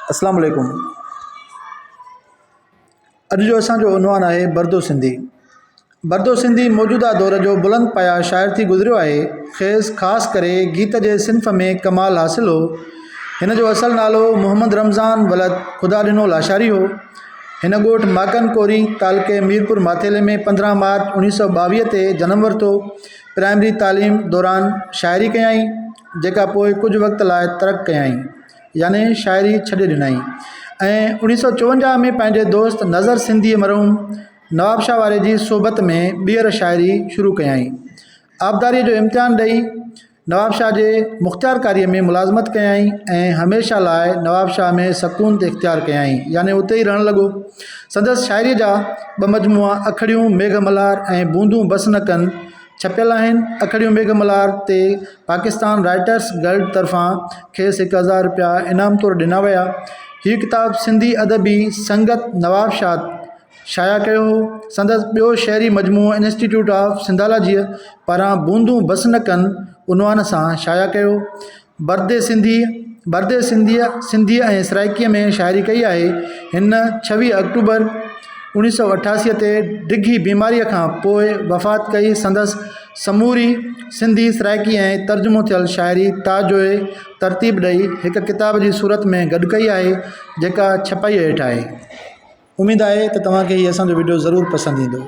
अस्सलाम वालेकुम। अॼु जो असांजो उन्वान आहे बर्दो सिंधी। बर्दो सिंधी मौजूदा दौर जो बुलंद पाया शाइर थी गुज़रियो आहे। खेसि ख़ासि करे गीत जे सिन्फ़ में कमाल हासिल हो। हिन जो असल नालो मोहम्मद रमज़ान वलद ख़ुदा ॾिनो लाशारी हो। हिन ॻोठ माकन कोरी तालुके मीरपुर माथेले में 15 मार्च 1922 ते जनम वरितो। प्राइमरी तालीम दौरान शाइरी कयाई, जेका पोइ कुझु वक़्त लाइ तर्क कयाई, यानी शाइरी छॾे ॾिनाई। ऐं 1954 में पंहिंजे दोस्त नज़र सिंधी मरहूम नवाब शाह वारे जी सोबत में ॿीहर शाइरी शुरू कयाई। आबदारीअ जो इम्तिहान ॾेई नवाब शाह जे मुख़्तियारकारीअ में मुलाज़मत कयाई ऐं हमेशह लाइ नवाब शाह में सकून ते इख़्तियार कयाई, यानी उते ई रहणु लॻो। संदसि शाइरीअ जा 2 मजमूआ अखड़ियूं मेघमल्हार ऐं बूंदूं बस न कनि छपियल आहिनि। अखड़ियूं मेघमल्हार ते पाकिस्तान राइटर्स गिल्ड तरफ़ां खेसि 1000 रुपया इनाम तौरु ॾिना विया। हीउ किताबु सिंधी अदबी संगत नवाब शाह शाया कयो हो। संदसि ॿियो शहरी मजमूओ इंस्टीट्यूट ऑफ सिंधालॉजीअ पारां बूंदूं बस न कनि उनवान सां शाया कयो। बर्दे सिंधीअ ऐं सराइकीअ में शाइरी कई आहे। हिन 26 अक्टूबर 1988 ते डिघी बीमारीअ खां पोइ वफ़ात कई। संदसि समूरी सिंधी सराइकी ऐं तर्जुमो थियल शाइरी ताजोए तरतीब ॾेई हिकु किताब जी सूरत में गॾु कई आहे, जेका छपाईअ हेठि आहे। उमेद आहे त तव्हांखे हीउ असांजो वीडियो ज़रूरु पसंदि ईंदो।